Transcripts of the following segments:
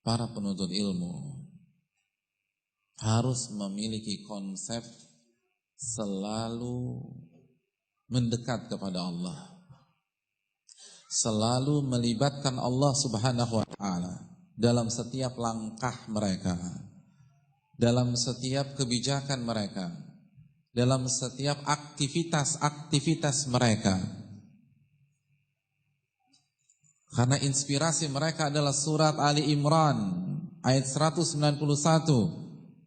para penuntut ilmu harus memiliki konsep selalu mendekat kepada Allah, selalu melibatkan Allah Subhanahu wa ta'ala dalam setiap langkah mereka, dalam setiap kebijakan mereka, dalam setiap aktivitas-aktivitas mereka. Karena inspirasi mereka adalah surat Ali Imran ayat 191.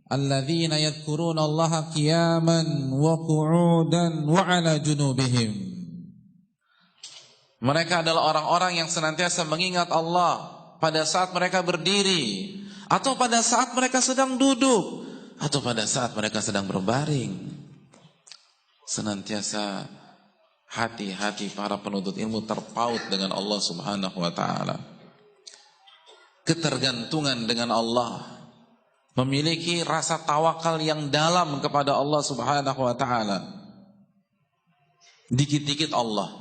Alladzina yadhkuruna Allaha qiyaman wa qu'udan wa 'ala junubihim. Mereka adalah orang-orang yang senantiasa mengingat Allah pada saat mereka berdiri, atau pada saat mereka sedang duduk, atau pada saat mereka sedang berbaring. Senantiasa hati-hati para penuntut ilmu terpaut dengan Allah Subhanahu wa ta'ala. Ketergantungan dengan Allah, memiliki rasa tawakal yang dalam kepada Allah Subhanahu wa ta'ala. Dikit-dikit Allah,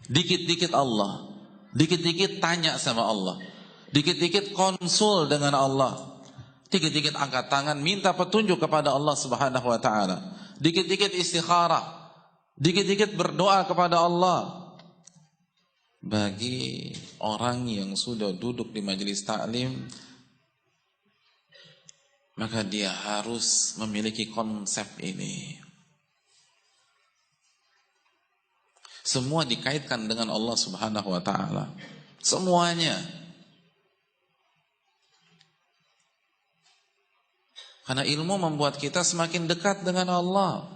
dikit-dikit Allah, dikit-dikit tanya sama Allah, dikit-dikit konsul dengan Allah, dikit-dikit angkat tangan minta petunjuk kepada Allah Subhanahu wa ta'ala, dikit-dikit istikharah, dikit-dikit berdoa kepada Allah. Bagi orang yang sudah duduk di majelis taklim, maka dia harus memiliki konsep ini. Semua dikaitkan dengan Allah Subhanahu wa ta'ala, semuanya. Karena ilmu membuat kita semakin dekat dengan Allah.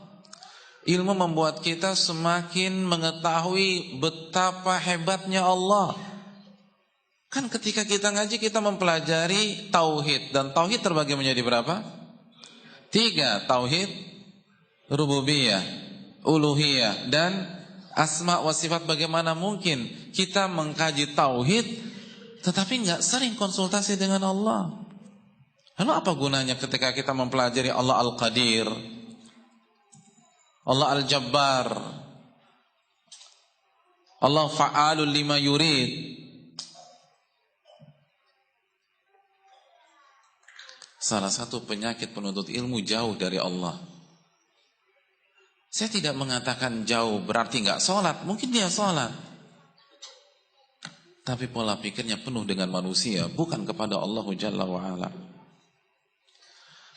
Ilmu membuat kita semakin mengetahui betapa hebatnya Allah. Kan ketika kita ngaji, kita mempelajari tauhid, dan tauhid terbagi menjadi berapa? 3, tauhid rububiyah, uluhiyah, dan asma wa sifat. Bagaimana mungkin kita mengkaji tauhid tetapi nggak sering konsultasi dengan Allah? Lalu apa gunanya ketika kita mempelajari Allah Al-Qadir, Allah Al-Jabbar, Allah Fa'alul lima yurid? Salah satu penyakit penuntut ilmu jauh dari Allah. Saya tidak mengatakan jauh berarti nggak sholat, mungkin dia sholat, tapi pola pikirnya penuh dengan manusia, bukan kepada Allah Jalla wa'ala.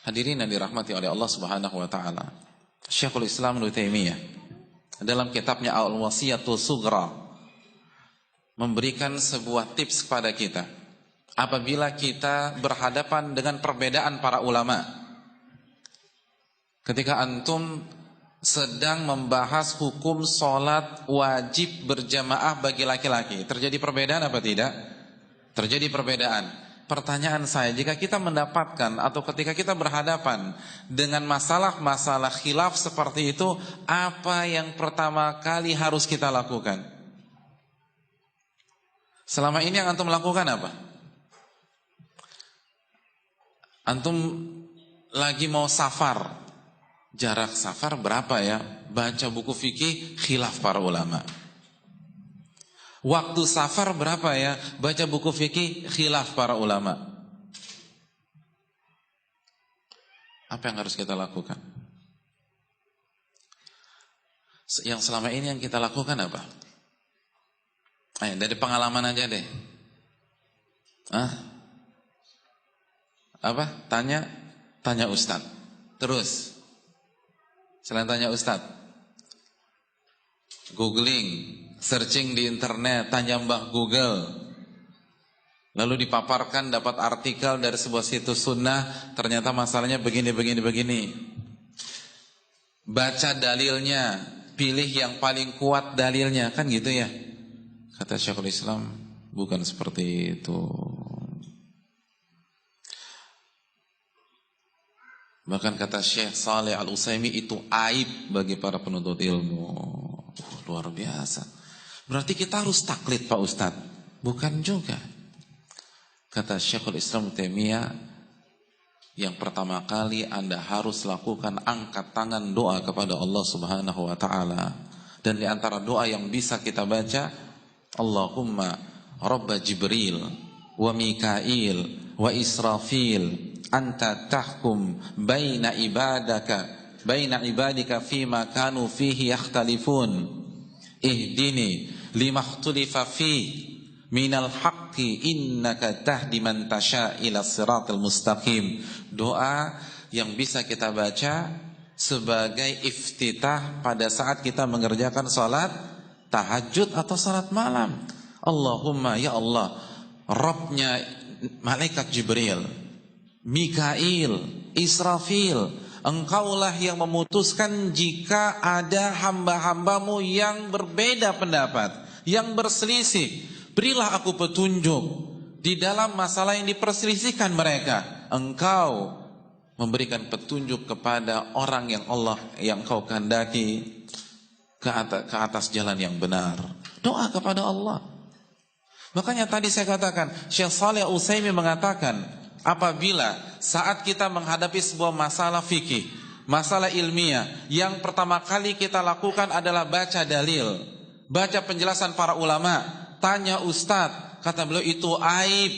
Hadirin yang dirahmati oleh Allah Subhanahu wa ta'ala, Syekhul Islam Ibnu Taimiyah dalam kitabnya Al-Wasiyatul Sughra memberikan sebuah tips kepada kita apabila kita berhadapan dengan perbedaan para ulama. Ketika antum sedang membahas hukum sholat wajib berjamaah bagi laki-laki, terjadi perbedaan apa tidak? Terjadi perbedaan. Pertanyaan saya, jika kita mendapatkan atau ketika kita berhadapan dengan masalah-masalah khilaf seperti itu, apa yang pertama kali harus kita lakukan? Selama ini yang antum lakukan apa? Antum lagi mau safar, jarak safar berapa ya? Baca buku fikih, khilaf para ulama. Waktu safar berapa ya? Baca buku fikih, khilaf para ulama. Apa yang harus kita lakukan? Yang selama ini yang kita lakukan apa? Ayo, dari pengalaman aja deh. Apa? Tanya Ustadz. Terus selain tanya Ustadz, googling, searching di internet, tanya Mbah Google, lalu dipaparkan dapat artikel dari sebuah situs sunnah, ternyata masalahnya begini. Baca dalilnya, pilih yang paling kuat dalilnya, kan gitu ya? Kata Syekhul Islam, bukan seperti itu. Bahkan kata Syekh Saleh Al-Utsaimin, itu aib bagi para penuntut ilmu. Luar biasa. Berarti kita harus taklid Pak Ustadz? Bukan juga. Kata Syekhul Islam Taimiyah, yang pertama kali Anda harus lakukan angkat tangan doa kepada Allah Subhanahu wa ta'ala. Dan di antara doa yang bisa kita baca, Allahumma Rabba Jibril wa Mikail wa Israfil anta tahkum baina ibadika fima kanu fihi yakhtalifun ihdini lima ikhtalifa fi minal haqqi innaka tahdi man tasha ila siratal mustaqim. Doa yang bisa kita baca sebagai iftitah pada saat kita mengerjakan salat tahajud atau salat malam. Allahumma ya Allah, Rabbnya malaikat Jibril, Mikail, Israfil, Engkaulah yang memutuskan jika ada hamba-hambamu yang berbeda pendapat, yang berselisih. Berilah aku petunjuk di dalam masalah yang diperselisihkan mereka. Engkau memberikan petunjuk kepada orang yang Engkau kehendaki ke atas jalan yang benar. Doa kepada Allah. Makanya tadi saya katakan, Syekh Shalih Al-Utsaimin mengatakan, apabila saat kita menghadapi sebuah masalah fikih, masalah ilmiah, yang pertama kali kita lakukan adalah baca dalil, baca penjelasan para ulama, tanya ustadz, kata beliau itu aib,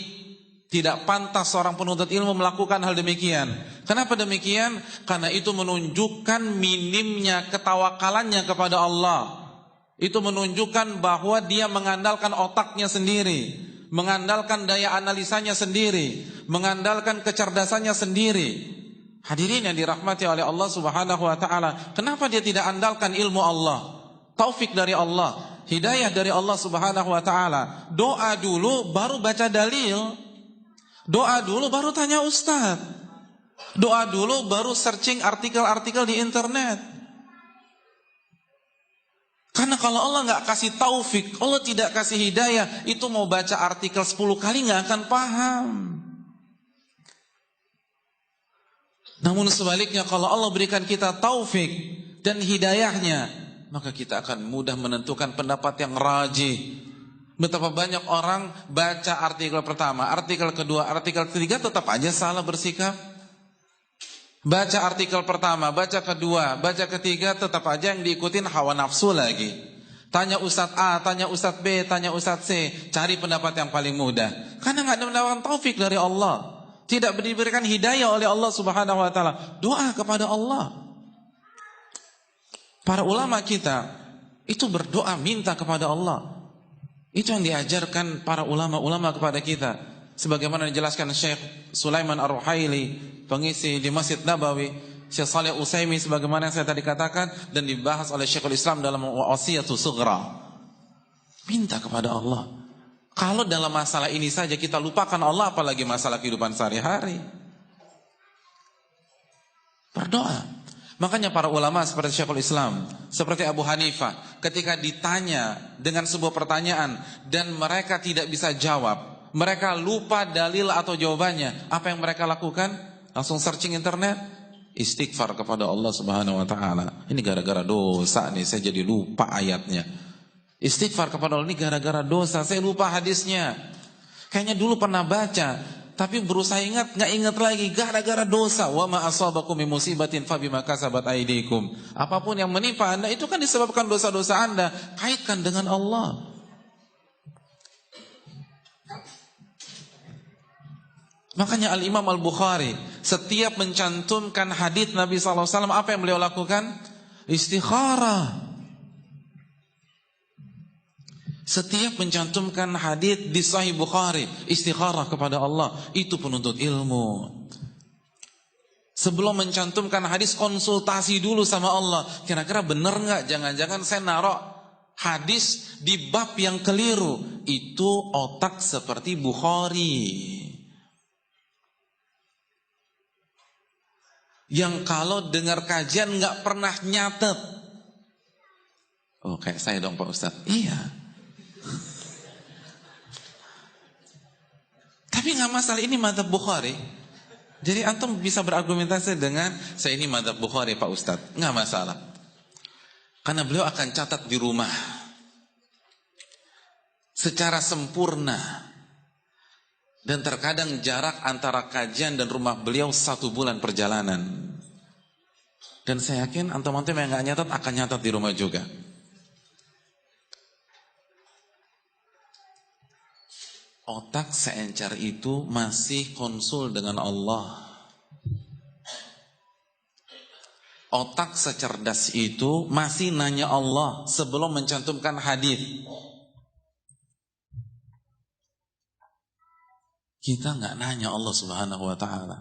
tidak pantas seorang penuntut ilmu melakukan hal demikian. Kenapa demikian? Karena itu menunjukkan minimnya ketawakalannya kepada Allah. Itu menunjukkan bahwa dia mengandalkan otaknya sendiri, mengandalkan daya analisanya sendiri, mengandalkan kecerdasannya sendiri. Hadirin yang dirahmati oleh Allah Subhanahu wa taala, kenapa dia tidak andalkan ilmu Allah, taufik dari Allah, hidayah dari Allah Subhanahu wa taala? Doa dulu baru baca dalil. Doa dulu baru tanya ustaz. Doa dulu baru searching artikel-artikel di internet. Karena kalau Allah nggak kasih taufik, Allah tidak kasih hidayah, itu mau baca artikel 10 kali nggak akan paham. Namun sebaliknya, kalau Allah berikan kita taufik dan hidayahnya, maka kita akan mudah menentukan pendapat yang rajih. Betapa banyak orang baca artikel pertama, artikel kedua, artikel ketiga tetap aja salah bersikap. Baca artikel pertama, baca kedua, baca ketiga, tetap aja yang diikutin hawa nafsu lagi. Tanya Ustadz A, tanya Ustadz B, tanya Ustadz C, cari pendapat yang paling mudah. Karena nggak ada mendapatkan taufik dari Allah, tidak diberikan hidayah oleh Allah Subhanahu wa taala. Doa kepada Allah. Para ulama kita itu berdoa minta kepada Allah. Itu yang diajarkan para ulama-ulama kepada kita. Sebagaimana dijelaskan Syekh Sulaiman Ar-Ruhaili, pengisi di Masjid Nabawi, Syekh Shalih Al-Utsaimin sebagaimana yang saya tadi katakan, dan dibahas oleh Syekhul Islam dalam Wasiyatus Sughra. Minta kepada Allah. Kalau dalam masalah ini saja kita lupakan Allah, apalagi masalah kehidupan sehari-hari. Berdoa. Makanya para ulama seperti Syekhul Islam, seperti Abu Hanifah, ketika ditanya dengan sebuah pertanyaan dan mereka tidak bisa jawab, mereka lupa dalil atau jawabannya, apa yang mereka lakukan? Langsung searching internet, istighfar kepada Allah Subhanahu wa taala. Ini gara-gara dosa nih saya jadi lupa ayatnya. Istighfar kepada Allah, ini gara-gara dosa saya lupa hadisnya. Kayaknya dulu pernah baca, tapi berusaha ingat, nggak ingat lagi, gara-gara dosa. Wa ma asabakum min musibatin fabima kasabat aydikum. Apapun yang menimpa Anda itu kan disebabkan dosa-dosa Anda. Kaitkan dengan Allah. Makanya Al-Imam Al-Bukhari setiap mencantumkan hadis Nabi SAW, apa yang beliau lakukan? Istikharah. Setiap mencantumkan hadis di Sahih Bukhari, istikharah kepada Allah. Itu penuntut ilmu. Sebelum mencantumkan hadis, konsultasi dulu sama Allah. Kira-kira benar nggak? Jangan-jangan saya naruh hadis di bab yang keliru. Itu otak seperti Bukhari, yang kalau dengar kajian nggak pernah nyatet. Oh, kayak saya dong Pak Ustadz. Iya. Tapi nggak masalah, ini madzhab Bukhari. Jadi antum bisa berargumentasi dengan saya ini madzhab Bukhari Pak Ustadz, nggak masalah. Karena beliau akan catat di rumah secara sempurna. Dan terkadang jarak antara kajian dan rumah beliau 1 bulan perjalanan. Dan saya yakin antum-antum yang gak nyatat akan nyatat di rumah juga. Otak seencer itu masih konsul dengan Allah. Otak secerdas itu masih nanya Allah sebelum mencantumkan hadis. Kita nggak nanya Allah Subhanahu wa Ta'ala,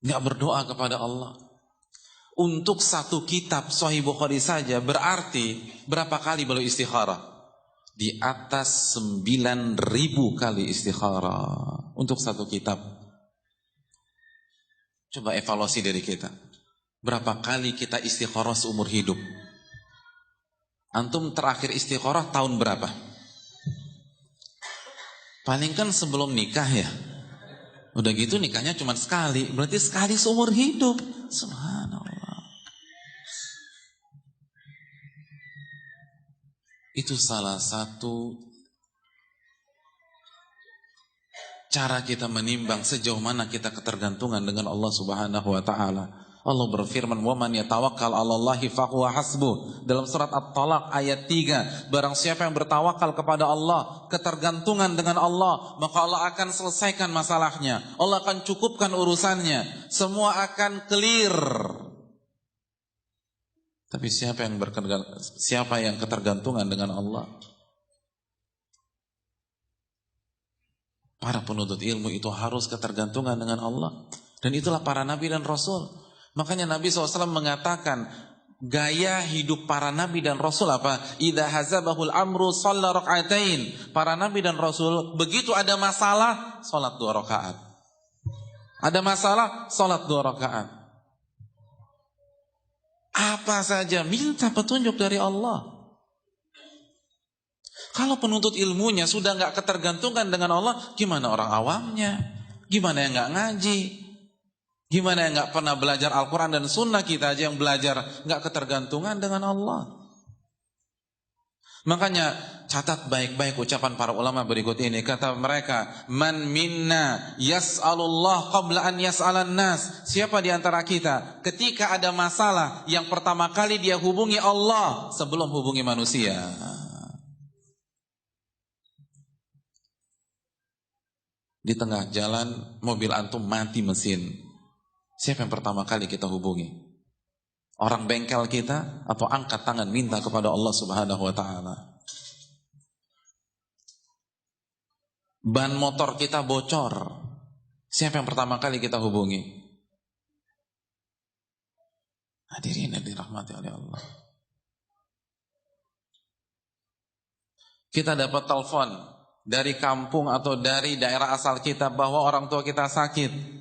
nggak berdoa kepada Allah. Untuk satu kitab Sahih Bukhari saja berarti berapa kali beliau istikharah? Di atas 9.000 kali istikharah untuk satu kitab. Coba evaluasi dari kita. Berapa kali kita istikharah seumur hidup? Antum terakhir istikharah tahun berapa? Paling kan sebelum nikah ya. Udah gitu nikahnya cuma sekali. Berarti sekali seumur hidup. Subhanallah. Itu salah satu cara kita menimbang sejauh mana kita ketergantungan dengan Allah Subhanahu wa Ta'ala. Allah berfirman, "Wa man yatawakkal 'alallahi fahuwa hasbuh." Dalam surat At-Talaq ayat 3, barang siapa yang bertawakal kepada Allah, ketergantungan dengan Allah, maka Allah akan selesaikan masalahnya. Allah akan cukupkan urusannya. Semua akan clear. Tapi siapa yang ketergantungan dengan Allah? Para penuntut ilmu itu harus ketergantungan dengan Allah. Dan itulah para nabi dan rasul. Makanya Nabi SAW mengatakan, gaya hidup para nabi dan rasul apa? Idza hazabahul amru shalla rak'atain. Para nabi dan rasul begitu ada masalah, salat 2 rakaat. Ada masalah, salat 2 rakaat. Apa saja minta petunjuk dari Allah. Kalau penuntut ilmunya sudah nggak ketergantungan dengan Allah, gimana orang awamnya? Gimana yang nggak ngaji? Gimana yang nggak pernah belajar Al-Quran dan Sunnah? Kita aja yang belajar nggak ketergantungan dengan Allah. Makanya catat baik-baik ucapan para ulama berikut ini. Kata mereka, man minna yas'alullah qabla an yas'alan nas. Siapa di antara kita ketika ada masalah yang pertama kali dia hubungi Allah sebelum hubungi manusia. Di tengah jalan mobil antum mati mesin, siapa yang pertama kali kita hubungi? Orang bengkel kita atau angkat tangan minta kepada Allah Subhanahu wa Ta'ala? Ban motor kita bocor, siapa yang pertama kali kita hubungi? Hadirin yang dirahmati oleh Allah. Kita dapat telepon dari kampung atau dari daerah asal kita bahwa orang tua kita sakit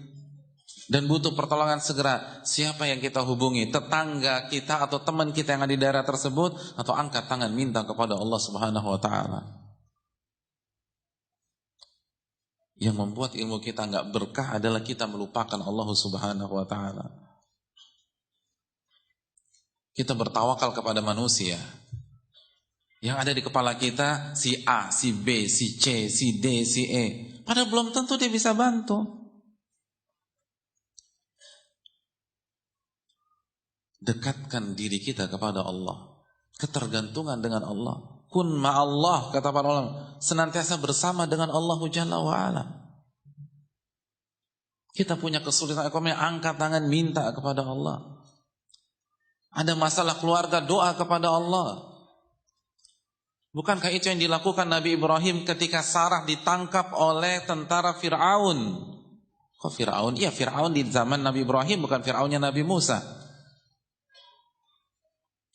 dan butuh pertolongan segera. Siapa yang kita hubungi? Tetangga kita atau teman kita yang ada di daerah tersebut, atau angkat tangan minta kepada Allah Subhanahu wa Ta'ala? Yang membuat ilmu kita nggak berkah adalah kita melupakan Allah Subhanahu wa Ta'ala. Kita bertawakal kepada manusia. Yang ada di kepala kita si A, si B, si C, si D, si E. Padahal belum tentu dia bisa bantu. Dekatkan diri kita kepada Allah. Ketergantungan dengan Allah. Kun ma'allah, kata para ulama, senantiasa bersama dengan Allah Jalla wa'ala. Kita punya kesulitan ekonomi, angkat tangan minta kepada Allah. Ada masalah keluarga, doa kepada Allah. Bukankah itu yang dilakukan Nabi Ibrahim ketika Sarah ditangkap oleh tentara Fir'aun? Kok Fir'aun? Iya, Fir'aun di zaman Nabi Ibrahim, bukan Fir'aunnya Nabi Musa.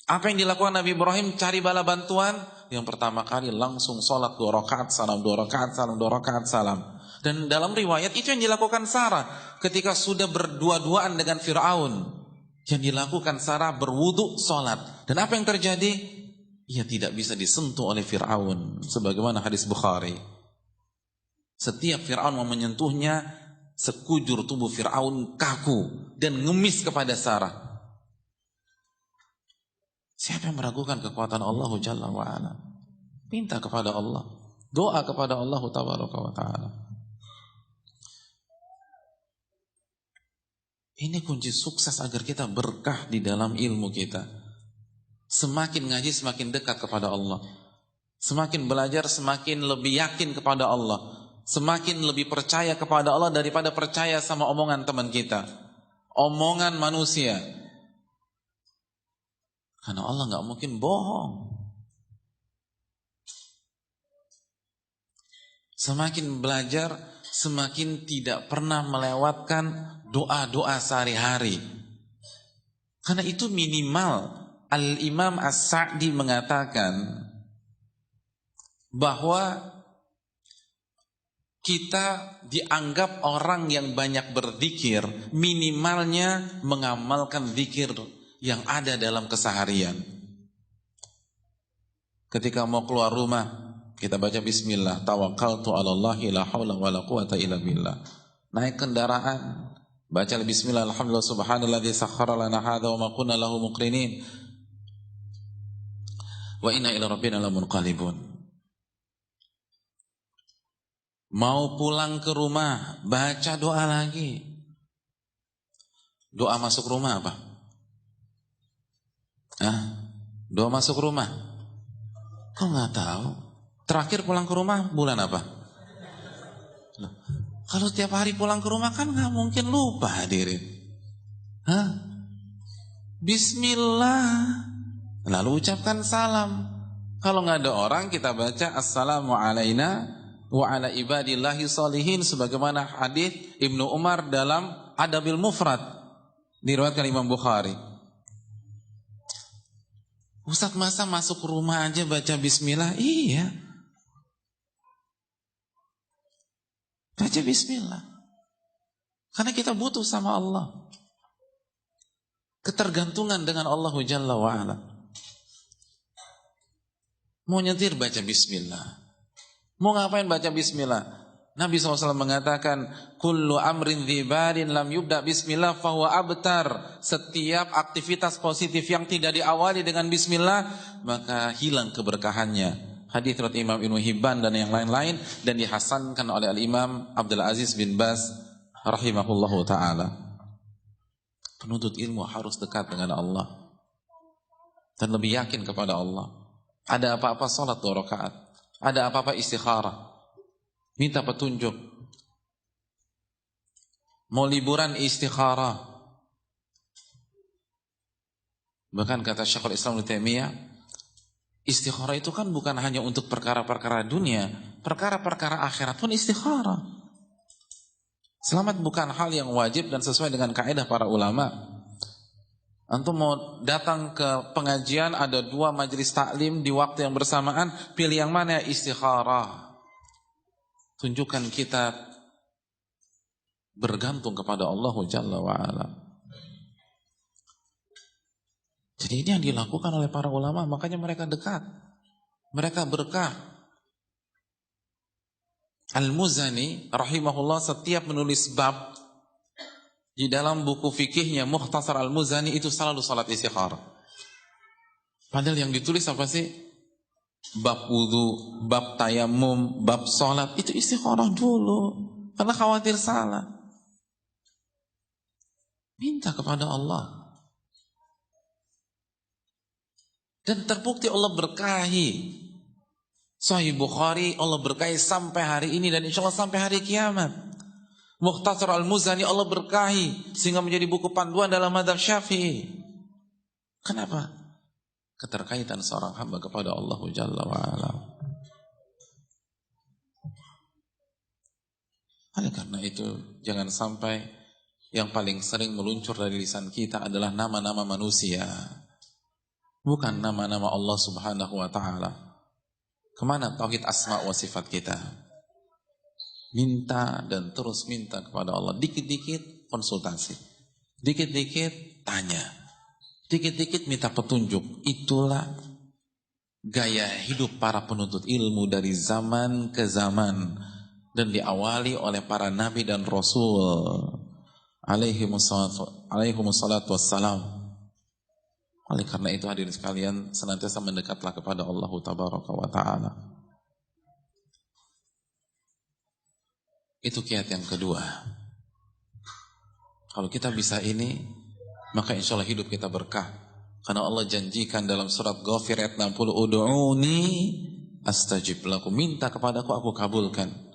Apa yang dilakukan Nabi Ibrahim? Cari bala bantuan. Yang pertama kali langsung sholat 2 rakaat salam, 2 rakaat salam, 2 rakaat salam. Dan dalam riwayat itu yang dilakukan Sarah ketika sudah berdua-duaan dengan Fir'aun. Yang dilakukan Sarah berwudu sholat. Dan apa yang terjadi? Ia tidak bisa disentuh oleh Fir'aun. Sebagaimana hadis Bukhari. Setiap Fir'aun mau menyentuhnya, sekujur tubuh Fir'aun kaku dan ngemis kepada Sarah. Siapa yang meragukan kekuatan Allah Jalla wa'ala? Minta kepada Allah. Doa kepada Allah Tabaraka wa Ta'ala. Ini kunci sukses agar kita berkah di dalam ilmu kita. Semakin ngaji semakin dekat kepada Allah. Semakin belajar, semakin lebih yakin kepada Allah, semakin lebih percaya kepada Allah daripada percaya sama omongan teman kita, omongan manusia. Karena Allah nggak mungkin bohong. Semakin belajar, semakin tidak pernah melewatkan doa-doa sehari-hari. Karena itu minimal. Al-Imam As-Sa'di mengatakan bahwa kita dianggap orang yang banyak berzikir, minimalnya mengamalkan zikir yang ada dalam keseharian. Ketika mau keluar rumah, kita baca bismillah, tawakkaltu 'alallahi la haula wala quwata illa billah. Naik kendaraan, baca bismillah, alhamdulillah subhanalladzi sakhkhara lana hadza wa ma kunna lahu muqrinin wa inna ila rabbina lamunqalibun. Mau pulang ke rumah, baca doa lagi. Doa masuk rumah apa? Doa masuk rumah. Kok nggak tahu? Terakhir pulang ke rumah bulan apa? Loh, kalau tiap hari pulang ke rumah kan nggak mungkin lupa hadirin. Bismillah. Lalu ucapkan salam. Kalau nggak ada orang, kita baca assalamu alaina wa ala ibadillahi sholihin, sebagaimana hadis Ibnu Umar dalam Adabil Mufrad diriwayatkan Imam Bukhari. Ustaz, masa masuk rumah aja baca bismillah? Iya, baca bismillah. Karena kita butuh sama Allah, ketergantungan dengan Allah Jalla wa'ala. Mau nyetir baca bismillah, mau ngapain baca bismillah. Nabi SAW mengatakan, kullu amrin dzibarin lam yubda bismillah fahuwa abtar. Setiap aktivitas positif yang tidak diawali dengan bismillah, maka hilang keberkahannya. Hadits riwayat Imam Ibnu Hibban dan yang lain-lain, dan dihasankan oleh Al-Imam Abdul Aziz bin Baz rahimahullahu ta'ala. Penuntut ilmu harus dekat dengan Allah dan lebih yakin kepada Allah. Ada apa-apa salat 2 rakaat, ada apa-apa istikharah, minta petunjuk. Mau liburan istikharah. Bahkan kata Syekhul Islam Ibnu Taimiyah, istikharah itu kan bukan hanya untuk perkara-perkara dunia, perkara-perkara akhirat pun istikharah. Selamat bukan hal yang wajib dan sesuai dengan kaidah para ulama. Antum mau datang ke pengajian, ada 2 majelis taklim di waktu yang bersamaan, pilih yang mana? Istikharah. Tunjukkan kita bergantung kepada Allah Jalla wa'ala. Jadi ini yang dilakukan oleh para ulama, makanya mereka dekat, mereka berkah. Al-Muzani rahimahullah setiap menulis bab di dalam buku fikihnya Mukhtasar Al-Muzani itu selalu salat istikharah. Padahal yang ditulis apa sih? Bab wudu, bab tayamum, bab salat, itu istikharah dulu. Karena khawatir salah. Minta kepada Allah. Dan terbukti Allah berkahi. Sahih Bukhari Allah berkahi sampai hari ini dan insya Allah sampai hari kiamat. Mukhtasar Al-Muzani Allah berkahi sehingga menjadi buku panduan dalam mazhab Syafi'i. Kenapa? Keterkaitan seorang hamba kepada Allah Jalla wa'ala. Oleh karena itu jangan sampai yang paling sering meluncur dari lisan kita adalah nama-nama manusia, bukan nama-nama Allah Subhanahu wa ta'ala. Kemana tauhid asma wa sifat kita? Minta dan terus minta kepada Allah. Dikit-dikit konsultasi, dikit-dikit tanya, dikit-dikit minta petunjuk. Itulah gaya hidup para penuntut ilmu dari zaman ke zaman, dan diawali oleh para nabi dan rasul alaihimussalatu wassalam. Oleh karena itu hadirin sekalian, senantiasa mendekatlah kepada Allah tabaraka wa ta'ala. Itu kiat yang kedua. Kalau kita bisa ini, maka insya Allah hidup kita berkah. Karena Allah janjikan dalam surat Ghafir ayat 60, Udu'uni astajib lakum, minta kepadaku aku kabulkan.